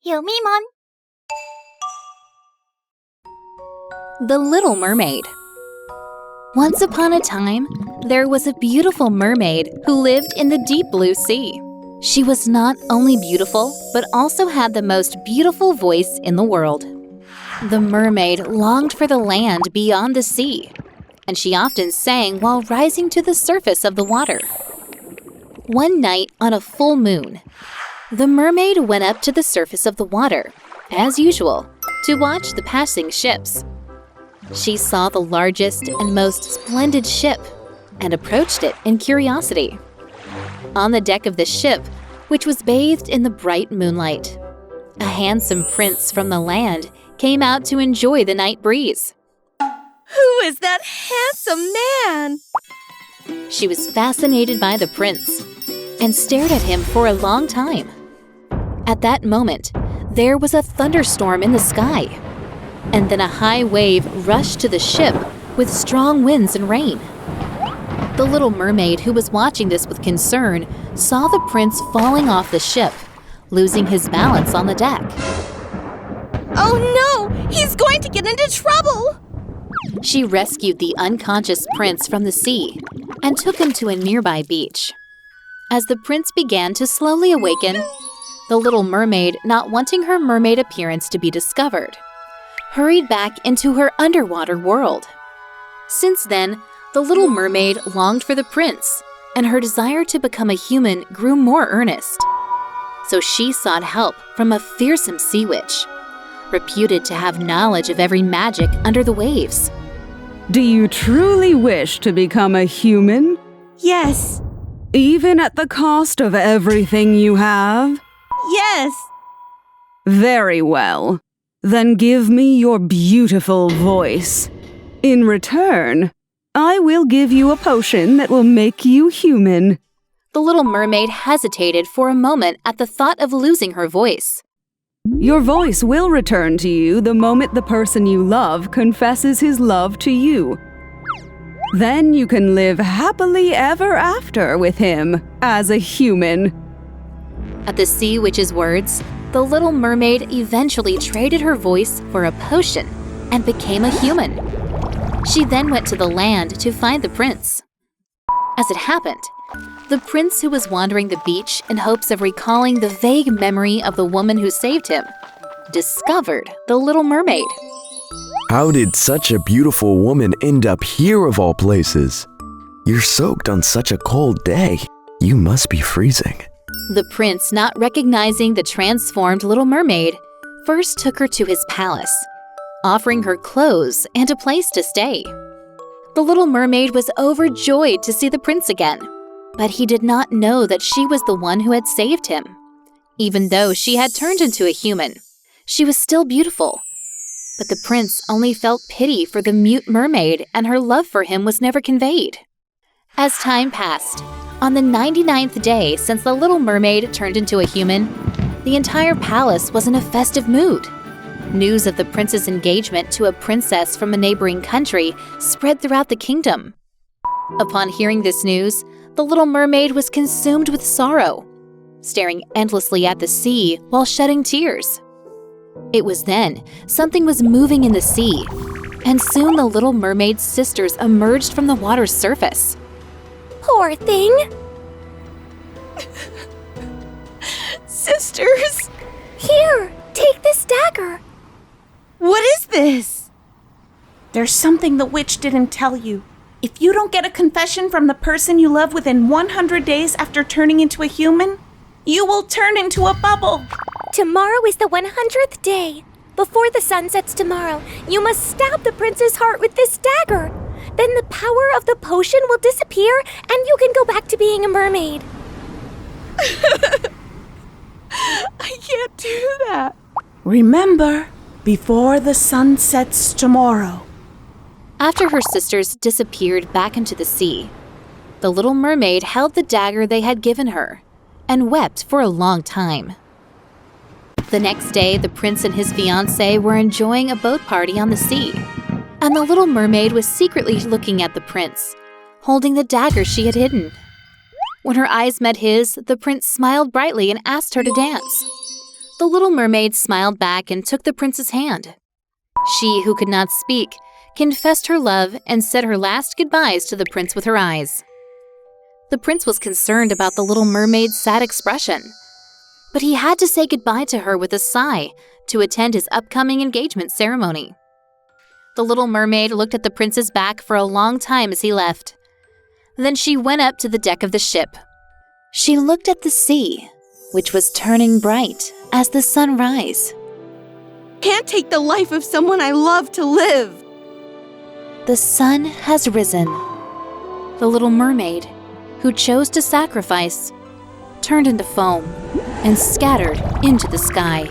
Yomimon. The Little Mermaid. Once upon a time, there was a beautiful mermaid who lived in the deep blue sea. She was not only beautiful, but also had the most beautiful voice in the world. The mermaid longed for the land beyond the sea, and she often sang while rising to the surface of the water. One night on a full moon, the mermaid went up to the surface of the water, as usual, to watch the passing ships. She saw the largest and most splendid ship and approached it in curiosity. On the deck of the ship, which was bathed in the bright moonlight, a handsome prince from the land came out to enjoy the night breeze. Who is that handsome man? She was fascinated by the prince and stared at him for a long time. At that moment, there was a thunderstorm in the sky, and then a high wave rushed to the ship with strong winds and rain. The little mermaid, who was watching this with concern, saw the prince falling off the ship, losing his balance on the deck. Oh no! He's going to get into trouble! She rescued the unconscious prince from the sea and took him to a nearby beach. As the prince began to slowly awaken, the little mermaid, not wanting her mermaid appearance to be discovered, hurried back into her underwater world. Since then, the little mermaid longed for the prince, and her desire to become a human grew more earnest. So she sought help from a fearsome sea witch, reputed to have knowledge of every magic under the waves. Do you truly wish to become a human? Yes. Even at the cost of everything you have? Yes. Very well. Then give me your beautiful voice. In return, I will give you a potion that will make you human. The little mermaid hesitated for a moment at the thought of losing her voice. Your voice will return to you the moment the person you love confesses his love to you. Then you can live happily ever after with him as a human. At the sea witch's words, the little mermaid eventually traded her voice for a potion and became a human. She then went to the land to find the prince. As it happened, the prince, who was wandering the beach in hopes of recalling the vague memory of the woman who saved him, discovered the Little Mermaid. How did such a beautiful woman end up here of all places? You're soaked on such a cold day. You must be freezing. The prince, not recognizing the transformed Little Mermaid, first took her to his palace, offering her clothes and a place to stay. The Little Mermaid was overjoyed to see the prince again, but he did not know that she was the one who had saved him. Even though she had turned into a human, she was still beautiful. But the prince only felt pity for the mute mermaid, and her love for him was never conveyed. As time passed, on the 99th day since the Little Mermaid turned into a human, the entire palace was in a festive mood. News of the prince's engagement to a princess from a neighboring country spread throughout the kingdom. Upon hearing this news, the Little Mermaid was consumed with sorrow, staring endlessly at the sea while shedding tears. It was then something was moving in the sea, and soon the Little Mermaid's sisters emerged from the water's surface. Poor thing. Sisters! Here, take this dagger. What is this? There's something the witch didn't tell you. If you don't get a confession from the person you love within 100 days after turning into a human, you will turn into a bubble. Tomorrow is the 100th day. Before the sun sets tomorrow, you must stab the prince's heart with this dagger. Then the power of the potion will disappear and you can go back to being a mermaid. I can't do that. Remember, before the sun sets tomorrow. After her sisters disappeared back into the sea, the Little Mermaid held the dagger they had given her and wept for a long time. The next day, the prince and his fiancée were enjoying a boat party on the sea, and the Little Mermaid was secretly looking at the prince, holding the dagger she had hidden. When her eyes met his, the prince smiled brightly and asked her to dance. The little mermaid smiled back and took the prince's hand. She, who could not speak, confessed her love and said her last goodbyes to the prince with her eyes. The prince was concerned about the little mermaid's sad expression, but he had to say goodbye to her with a sigh to attend his upcoming engagement ceremony. The little mermaid looked at the prince's back for a long time as he left. Then she went up to the deck of the ship. She looked at the sea, which was turning bright as the sun rose. Can't take the life of someone I love to live. The sun has risen. The little mermaid, who chose to sacrifice, turned into foam and scattered into the sky.